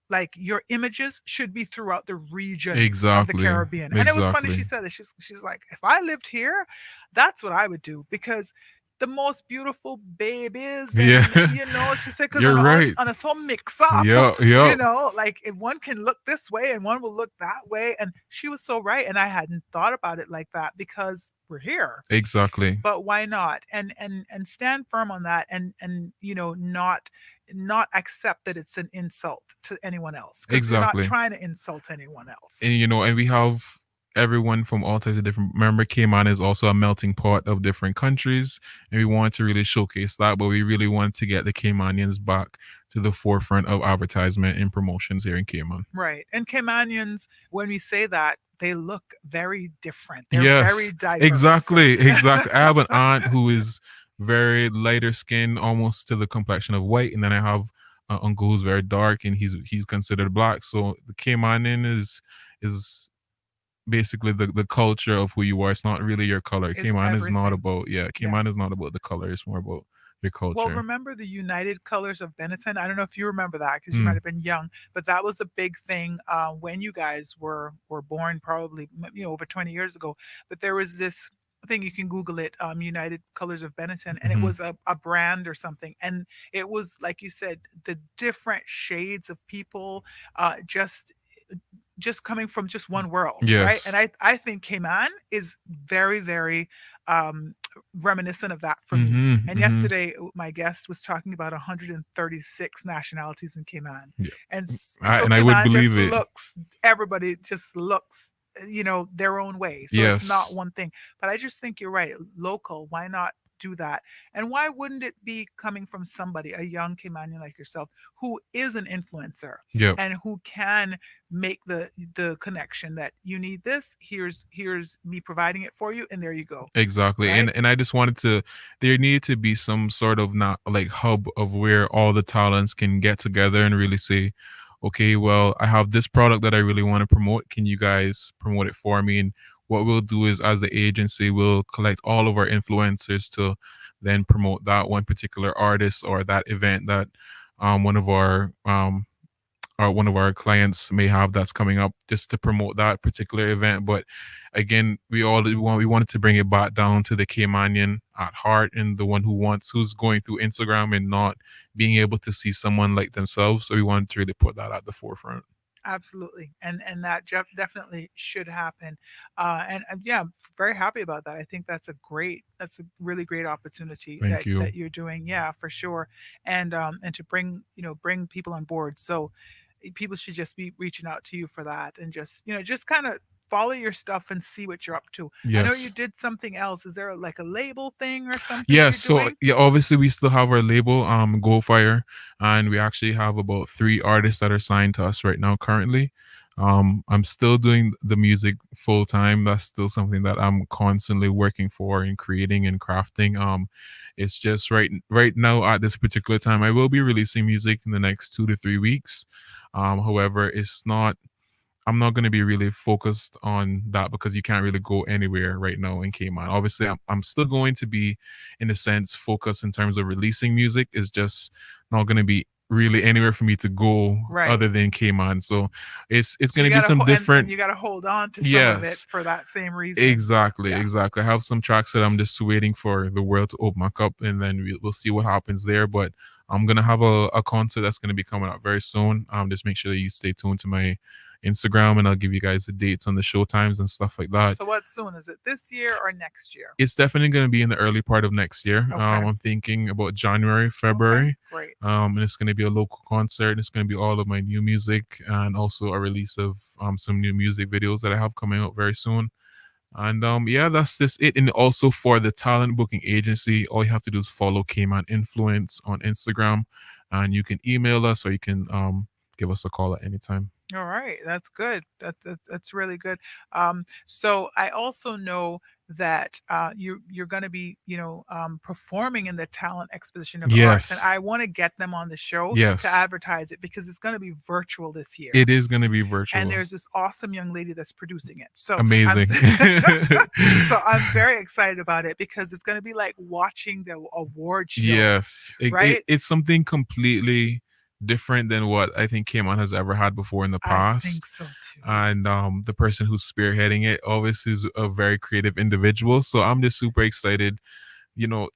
like your images should be throughout the region of the Exactly. Caribbean. And it was funny Exactly. she said that she's like, if I lived here, that's what I would do, because the most beautiful babies, Yeah. and she said, because You're right. on a so mix up, Yep. Yep. like if one can look this way and one will look that way. And she was so right, and I hadn't thought about it like that, because we're here. Exactly. But why not? And stand firm on that, and not accept that it's an insult to anyone else, because you're not Exactly. trying to insult anyone else. And we have everyone from all types of different. Remember, Cayman is also a melting pot of different countries, and we wanted to really showcase that. But we really wanted to get the Caymanians back to the forefront of advertisement and promotions here in Cayman. Right. And Caymanians, when we say that, they look very different. They're very Yes, diverse. exactly, exactly. I have an aunt who is very lighter skin, almost to the complexion of white, and then I have an uncle who's very dark, and he's considered black. So the Caymanian is basically the culture of who you are. It's not really your color. Is Cayman is not everything. about, yeah. Yeah. Cayman is not about the color. It's more about your Well, culture. remember the United Colors of Benetton? I don't know if you remember that, because you might Mm, have been young, but that was a big thing when you guys were born, probably over 20 years ago. But there was this thing, you can Google it, United Colors of Benetton, and it hmm. was a brand or something, and it was like you said, the different shades of people, just coming from just one world, right? And Yes. I think Cayman is very, very um, reminiscent of that for me. Mm-hmm. And Mm-hmm. yesterday, my guest was talking about 136 nationalities in Cayman, Yeah. and so And I would Cayman believe just it. looks, everybody just looks, their own way. So it's not Yes. one thing. But I just think you're right. Local, why not do that? And why wouldn't it be coming from somebody, a young Caymanian like yourself, who is an influencer Yep. and who can make the connection that you need this? Here's me providing it for you, and there you go. Exactly. Right? And I just wanted to, there needed to be some sort of, not like, hub of where all the talents can get together and really say, okay, well, I have this product that I really want to promote. Can you guys promote it for me? And what we'll do is, as the agency, we'll collect all of our influencers to then promote that one particular artist or that event that one of our or one of our clients may have that's coming up, just to promote that particular event. But again, we wanted to bring it back down to the Caymanian at heart, and the one who's going through Instagram and not being able to see someone like themselves. So we wanted to really put that at the forefront. Absolutely, and that definitely should happen, and yeah, I'm very happy about that. I think that's a really great opportunity Thank you. that you're doing. Yeah, for sure, and to bring bring people on board. So people should just be reaching out to you for that, and just just kind of follow your stuff and see what you're up to. I know you Yes. did something else. Is there like a label thing or something Yeah, you're so doing? yeah, obviously we still have our label, Goldfire, and we actually have about 3 artists that are signed to us right now currently. I'm still doing the music full time. That's still something that I'm constantly working for and creating and crafting. It's just right now at this particular time, I will be releasing music in the next 2 to 3 weeks. However, I'm not going to be really focused on that because you can't really go anywhere right now in Cayman. Obviously, I'm still going to be, in a sense, focused in terms of releasing music. It's just not going to be really anywhere for me to go Right. other than Cayman. So it's So going you to be gotta some and different. you gotta hold on to some of it Yes, for that same reason. exactly, Yeah. exactly. I have some tracks that I'm just waiting for the world to open back up, and then we'll see what happens there. But I'm gonna have a concert that's gonna be coming out very soon. Just make sure that you stay tuned to my Instagram, and I'll give you guys the dates on the show times and stuff like that. So what's soon? Is it this year or next year? It's definitely gonna be in the early part of next year. Okay. I'm thinking about January, Okay. February. Great. And it's going to be a local concert. It's going to be all of my new music and also a release of some new music videos that I have coming out very soon. And yeah, that's just it. And also for the talent booking agency, all you have to do is follow Cayman Influence on Instagram, and you can email us or you can give us a call at any time. All right, that's good. That's really good. So I also know that you're going to be, performing in the Talent Exposition of the Arts, and Yes, I want to get them on the show to yes, advertise it because it's going to be virtual this year. it is going to be And virtual. there's this awesome young lady that's producing it. So I'm Amazing. so I'm very excited about it because it's going to be like watching the award show, Yes, right? it's something completely different than what I think Cayman has ever had before in the I think past. so too. And the person who's spearheading it obviously is a very creative individual. So I'm just super excited. You know,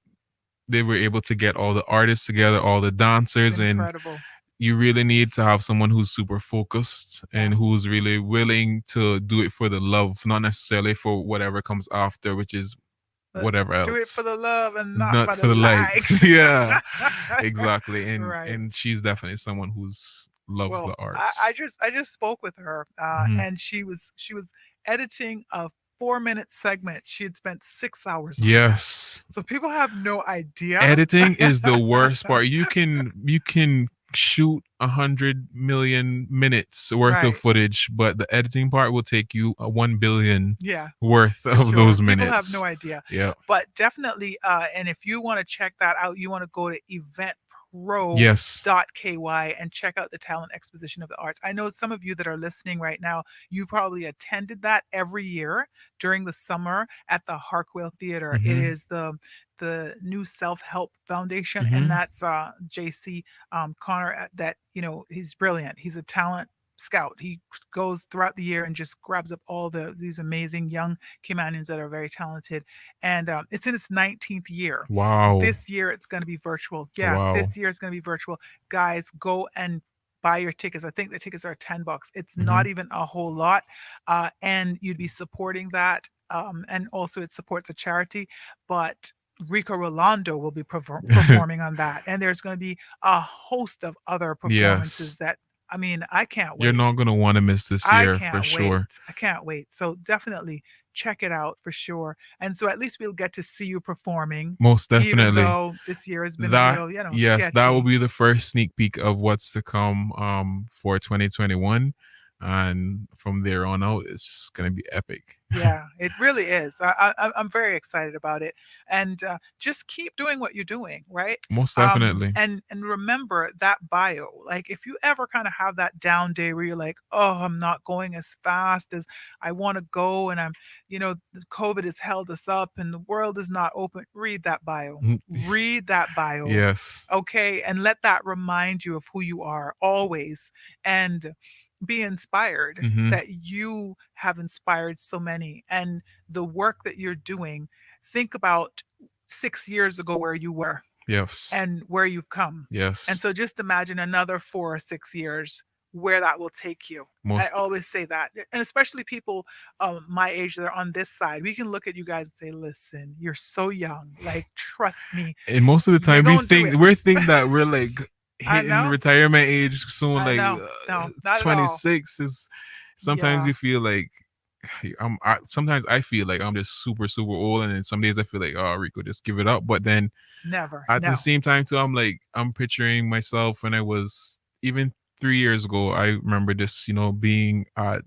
they were able to get all the artists together, all the It's dancers, and incredible. you really need to have someone who's super focused and Yes. who's really willing to do it for the love, not necessarily for whatever comes after, which is But whatever do it for else. the love and not Not by the for the likes. likes. Yeah, exactly. And Right. and she's definitely someone who's loves Well, the I arts. just spoke with her, Mhm. and she was editing a 4-minute segment. She had spent 6 hours on that. Yes. So people have no idea. Editing is the worst part. You can shoot 100 million minutes worth of Right. footage, but the editing part will take you 1 billion Yeah. worth For of sure. those People have no minutes. idea. Yeah. But definitely, and if you want to check that out, you want to go to Yes. eventpro.ky and check out the Talent Exposition of the Arts. I know some of you that are listening right now, you probably attended that every year during the summer at the Harkwell Theater. It Mhm. is the New Self Help Foundation, and Mhm. that's JC Connor. That he's brilliant. He's a talent scout. He goes throughout the year and just grabs up all these amazing young Caymanians that are very talented. And it's in its 19th year. Wow. This year it's going to be virtual. Yeah, Wow. this year it's going to be virtual. Guys, go and buy your tickets. I think the tickets are $10. It's not Mhm. even a whole lot, and you'd be supporting that. And also it supports a charity, but Rico Rolando will be performing on that, and there's going to be a host of other performances Yes. that I mean, I can't You're wait. not going to want to miss this I year for can't wait. sure. I can't wait. So definitely check it out for sure. And so at least we'll get to see you performing, Most even definitely. though this year has been a That little, yes, that will sketchy. be the first sneak peek of what's to come for 2021. and from there on out, it's gonna be epic. Yeah, it really is. I'm very excited about it, and just keep doing what you're doing, right? Most definitely. And remember that bio. Like, if you ever kind of have that down day where you're like, oh, I'm not going as fast as I want to go, and the COVID has held us up, and the world is not open. Read that bio. Read that bio. Yes. Okay, and let that remind you of who you are always, and be inspired Mm-hmm. that you have inspired so many, and the work that you're doing. Think about 6 years ago where you were Yes. and where you've come. And Yes. so just imagine another 4 or 6 years where that will take you. I Most. always say that. And especially people my age that are on this side, we can look at you guys and say, listen, you're so young. Like, trust me, And most of the you're time, we going to do think it. we think that we're like I hitting know. retirement age soon. I Like know. No, not at all. 26 is. Sometimes Yeah, you feel like sometimes I feel like I'm just super super old, and then some days I feel like, oh, Rico, just give it up. But then never. at the No. same time too, I'm picturing myself when I was even 3 years ago. I remember this, being at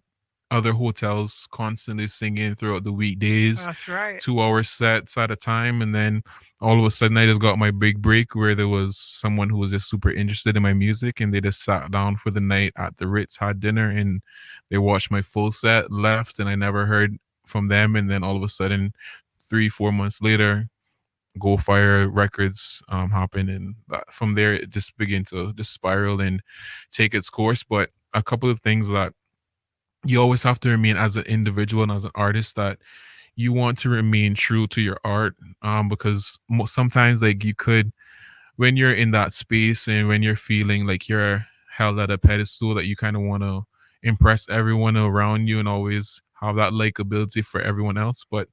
other hotels constantly singing throughout the weekdays, That's right. 2 hour sets at a time. And then all of a sudden I just got my big break where there was someone who was just super interested in my music, and they just sat down for the night at the Ritz, had dinner, and they watched my full set, left, and I never heard from them. And then all of a sudden, 3 4 months later, Go Fire Records happened, and from there it just began to just spiral and take its course. But a couple of things that you always have to remain as an individual and as an artist, that you want to remain true to your art, because sometimes like you could, when you're in that space and when you're feeling like you're held at a pedestal, that you kind of want to impress everyone around you and always have that likability for everyone else. But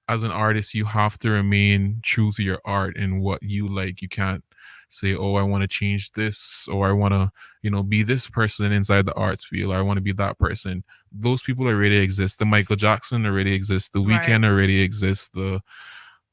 as an artist, you have to remain true to your art and what you like. You can't say, "Oh, I want to change this," or "I want to, be this person inside the arts field," or "I want to be that person." Those people already exist. The Michael Jackson already exists. The Right. Weeknd already exists. The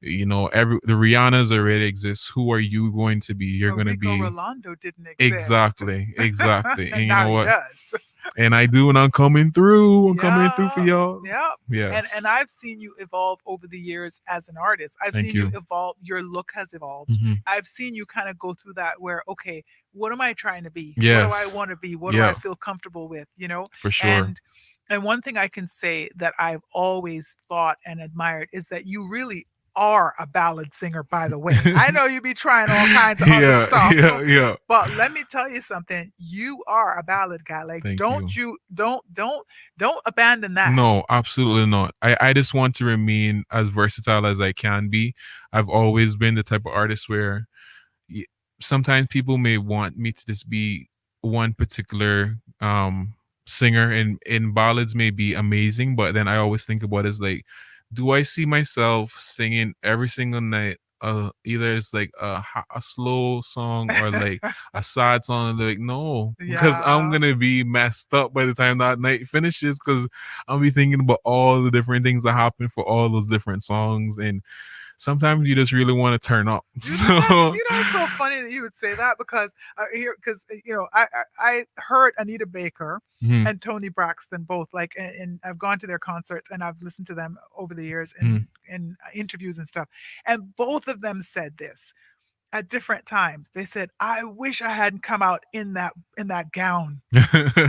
Rihanna's already exists. Who are you going to be? You're But going to Rico be Rolando didn't exist. exactly, exactly. And And you now know he what? does. And I do, and I'm coming through. I'm coming through for Yeah. y'all. Yeah. And Yes. I've seen you evolve over the years as an artist. I've Thank seen you you. evolve. Your look has evolved. Hmm. I've seen you kind of go through that where, okay, what am I trying to be? What do I Yes. want to be? What do I Yeah. feel comfortable with? For sure. And one thing I can say that I've always thought and admired is that you really are a ballad singer, by the way. I know you be trying all kinds of other Yeah, stuff, yeah, yeah. but let me tell you something. You are a ballad guy. Like, Thank don't you. you don't abandon that. No, absolutely not. I just want to remain as versatile as I can be. I've always been the type of artist where y- sometimes people may want me to just be one particular singer, and in ballads may be amazing, but then I always think about it as like, do I see myself singing every single night, either it's like a slow song or like a sad song? And they're like, no, because I'm Yeah. gonna be messed up by the time that night finishes, because I'll be thinking about all the different things that happen for all those different songs. And sometimes you just really want to turn up. So It's so funny that you would say that because because I heard Anita Baker mhm, and Tony Braxton both, like, and I've gone to their concerts and I've listened to them over the years mhm. in interviews and stuff, and both of them said this at different times. They said, "I wish I hadn't come out in that gown.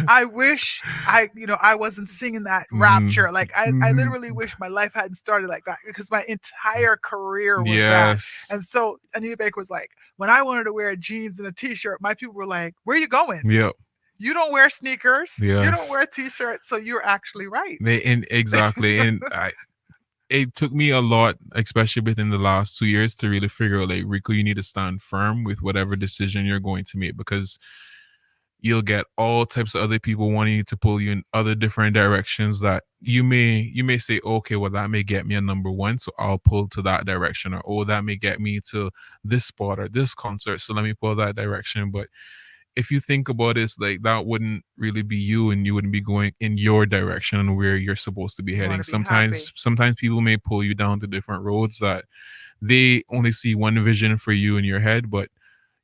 I wish I wasn't singing that Mhm, rapture. Like, I mhm. literally wish my life hadn't started like that because my entire career was that." Yes. And so Anita Baker was like, when I wanted to wear jeans and a t-shirt, my people were like, "Where you going? Yep. You don't wear sneakers. You don't Yes. wear t-shirts." So you're actually right. And exactly. And it took me a lot, especially within the last 2 years, to really figure out, like, Rico, you need to stand firm with whatever decision you're going to make, because you'll get all types of other people wanting you to pull you in other different directions, that you may say, okay, well, that may get me a number one, so I'll pull to that direction, or, oh, that may get me to this spot or this concert, so let me pull that direction. But if you think about it, it's like that wouldn't really be you, and you wouldn't be going in your direction and where you're supposed to be You want heading. to be sometimes happy. sometimes people may pull you down to different roads that they only see one vision for you in your head, but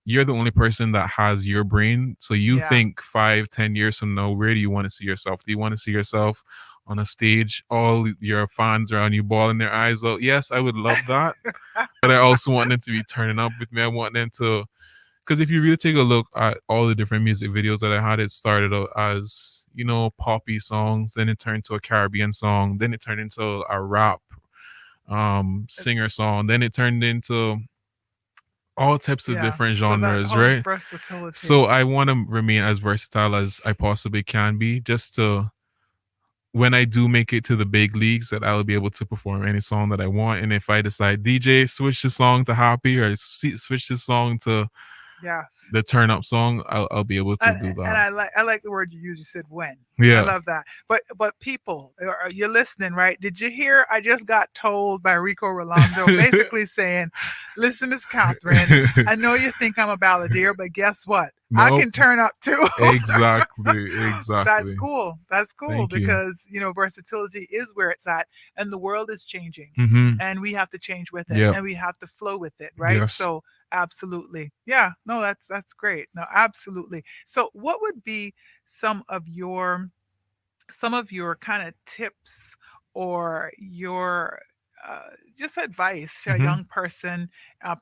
you're the only person that has your brain. So you Yeah. think 5, 10 years from now, where do you want to see yourself? Do you want to see yourself on a stage, all your fans around you bawling their eyes out? Yes, I would love that, but I also want them to be turning up with me. I want them to, because if you really take a look at all the different music videos that I had, it started out as, poppy songs, then it turned to a Caribbean song, then it turned into a rap singer song, then it turned into all types of Yeah. different So that genres, whole right? So versatility. I want to remain as versatile as I possibly can be, just to, when I do make it to the big leagues, that I'll be able to perform any song that I want. And if I decide DJ switch the song to happy, or switch the song to Yes. the turn up song, I'll be able to And, do and that. I like the word you used. You said when. I Yeah. love that. But people, you're listening, right? Did you hear? I just got told by Rico Rolando, basically saying, "Listen, Miss Catherine. I know you think I'm a balladeer, but guess what? I Nope. can turn up too." Exactly. That's Exactly. cool. That's cool Thank you. because versatility is where it's at, and the world is changing, Mm-hmm. and we have to change with it, Yep. and we have to flow with it, right? Yes. So absolutely, yeah. No, that's great. No, absolutely. So, what would be some of your some of your kind of tips or your uh, just advice to a Mm-hmm. young person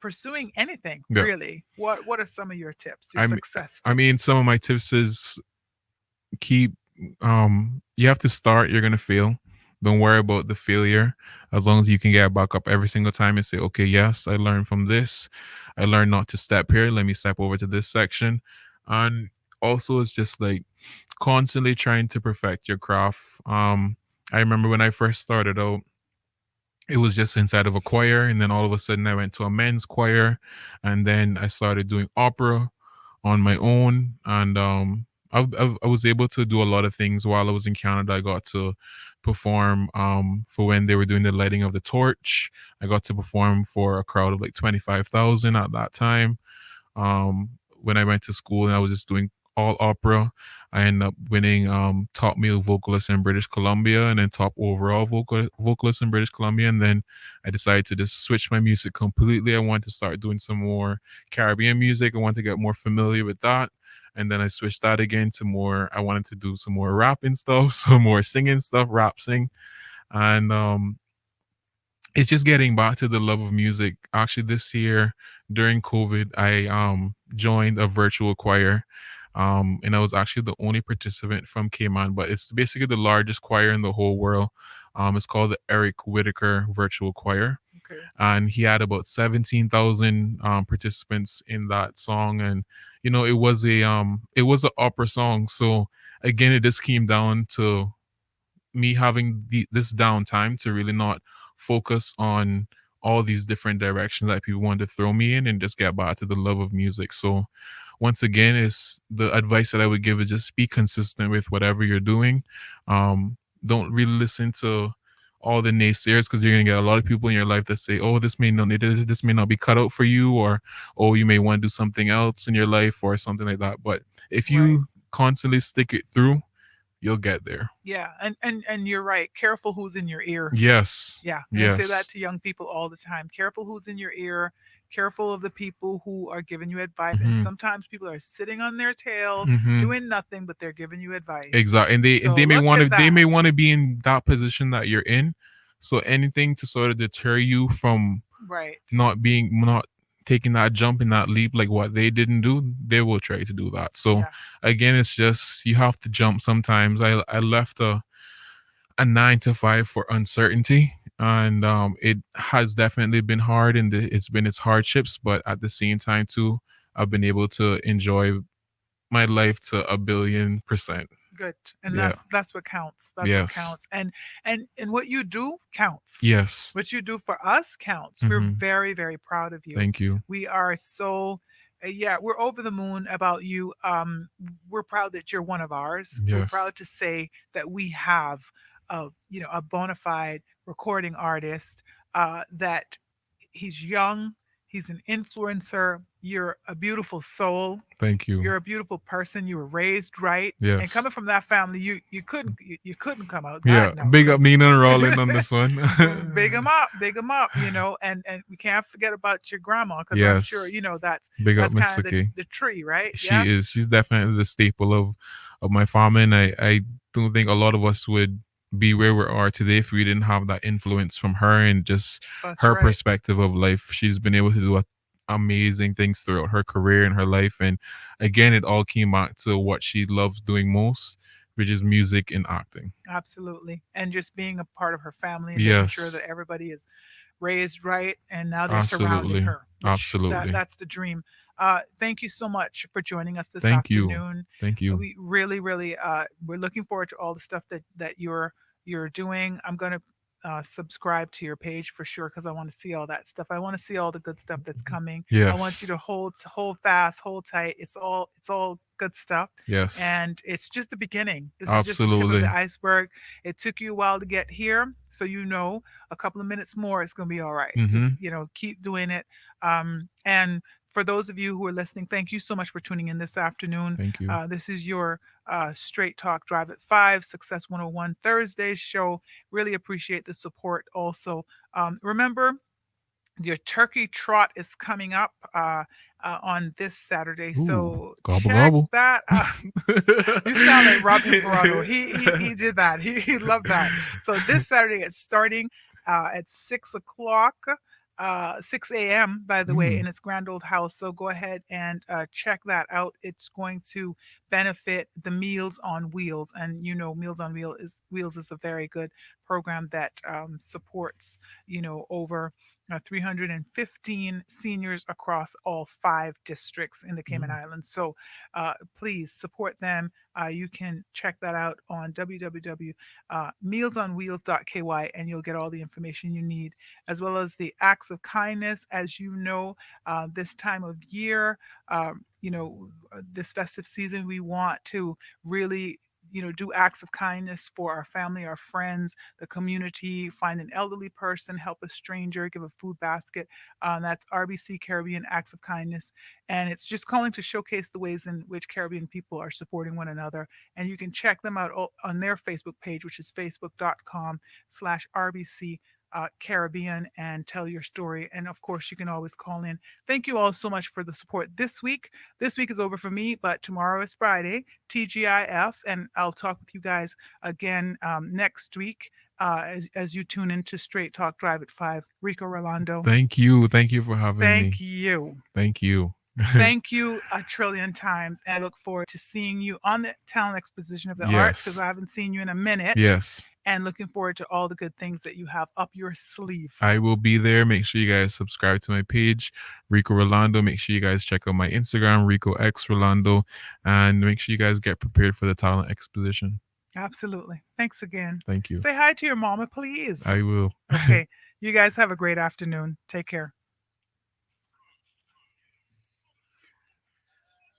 pursuing anything Yeah. really? What are some of your tips, your I'm. success I mean, tips? some of my tips is keep. You have to start. You're gonna fail. Don't worry about the failure. As long as you can get back up every single time and say, "Okay, yes, I learned from this. I learned not to step here. Let me step over to this section." And also, it's just like constantly trying to perfect your craft. I remember when I first started out, it was just inside of a choir, and then all of a sudden I went to a men's choir, and then I started doing opera on my own. And I was able to do a lot of things while I was in Canada. I got to perform for when they were doing the lighting of the torch. I got to perform for a crowd of like 25,000 at that time. um, when I went to school and I was just doing all opera. I ended up winning top male vocalist in British Columbia, and then top overall vocalist in British Columbia. And then I decided to just switch my music completely. I wanted to start doing some more Caribbean music. I wanted to get more familiar with that. And then I switched that again to more, I wanted to do some more rapping stuff, some more singing stuff, rap sing. And it's just getting back to the love of music. Actually, this year during COVID, I joined a virtual choir, and I was actually the only participant from Cayman, but it's basically the largest choir in the whole world. It's called the Eric Whitaker Virtual Choir, Okay. and he had about 17,000 participants in that song. And it was an opera song, so again, it just came down to me having this downtime to really not focus on all these different directions that people want to throw me in, and just get back to the love of music. So once again, is the advice that I would give is just be consistent with whatever you're doing. Don't really listen to all the naysayers, because you're gonna get a lot of people in your life that say, "Oh, this may not be cut out for you," or "Oh, you may want to do something else in your life," or something like that. But if Right. you constantly stick it through, you'll get there. Yeah, and you're right. Careful who's in your ear. Yes. Yeah, and I say that Yes. to young people all the time. Careful who's in your ear. Careful of the people who are giving you advice. And Mhm. sometimes people are sitting on their tails, Mhm. doing nothing, but they're giving you advice. Exactly. And So they may look want to at that. be in that position that you're in. So anything to sort of deter you from Right. not taking that jump and that leap, like what they didn't do, they will try to do that. So Yeah. again, it's just you have to jump sometimes. I left a 9 to 5 for uncertainty, and it has definitely been hard, and it's been its hardships, but at the same time too, I've been able to enjoy my life to 1,000,000,000%. Good. And Yeah. that's what counts. That's what Yes. counts. And what you do counts. Yes. What you do for us counts. We're Mhm. very, very proud of you. Thank you. We are so yeah, we're over the moon about you. We're proud that you're one of ours. We're Yes. proud to say that we have a bona fide recording artist that he's young, He's an influencer. You're a beautiful soul. Thank you. You're a beautiful person. You were raised right, and Yes. coming from that family, you couldn't come out Yeah. bad. No, Big up because Nina and Rolling on this one. big 'em up. And we can't forget about your grandma because I'm sure Yes. Big up that's Miss kind of the Saki. the tree, right? Yeah, She is. She's definitely the staple of my family. And I don't think a lot of us would be where we are today if we didn't have that influence from her and just that's her right. perspective of life. She's been able to do amazing things throughout her career and her life. And again, it all came back to what she loves doing most, which is music and acting. Absolutely. And just being a part of her family and making sure Yes, that everybody is raised right and now they're surrounding absolutely. her, which Absolutely. that's the dream. Thank you so much for joining us this Thank you. afternoon. Thank you. We really we're looking forward to all the stuff that you're doing. I'm going to subscribe to your page for sure because I want to see all that stuff. I want to see all the good stuff that's coming. I want you Yes. to hold fast, hold tight. It's all good stuff, Yes. and it's just the beginning. This is just the tip of Absolutely. the iceberg. It took you a while to get here, so a couple of minutes more, it's going to be all right. Just Mhm. keep doing it. And for those of you who are listening, thank you so much for tuning in this afternoon. Thank you. This is your Straight Talk Drive at 5 Success 101 Thursday show. Really appreciate the support also. Remember, your turkey trot is coming up on this Saturday, Ooh, so gobble check gobble. that. You sound like Rob Inspirato. He did that. He loved that. So this Saturday it's starting at 6 o'clock. 6 a.m. by the way, Mm, in its grand old house. So go ahead and check that out. It's going to benefit the Meals on Wheels, and Meals on Wheels is a very good program that supports over 315 seniors across all 5 districts in the Cayman mm. Islands. So please support them. You can check that out on www.mealsonwheels.ky and you'll get all the information you need, as well as the acts of kindness. As you know, this time of year, this festive season, we want to really do acts of kindness for our family, our friends, the community. Find an elderly person, help a stranger, give a food basket. That's RBC Caribbean Acts of Kindness, and it's just calling to showcase the ways in which Caribbean people are supporting one another. And you can check them out on their Facebook page, which is facebook.com/RBC Caribbean, and tell your story. And of course, you can always call in. Thank you all so much for the support this week. This week is over for me, but tomorrow is Friday, TGIF, and I'll talk with you guys again next week as you tune into Straight Talk Drive at 5. Rico Rolando, Thank you. Thank you for having thank me. you. Thank you. Thank you a trillion times. And I look forward to seeing you on the Talent Exposition of the Arts because Yes. I haven't seen you in a minute. Yes. And looking forward to all the good things that you have up your sleeve. I will be there. Make sure you guys subscribe to my page, Rico Rolando. Make sure you guys check out my Instagram, Rico X Rolando, and make sure you guys get prepared for the talent exposition. Absolutely. Thanks again. Thank you. Say hi to your mama, please. I will. Okay. You guys have a great afternoon. Take care.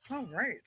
All right.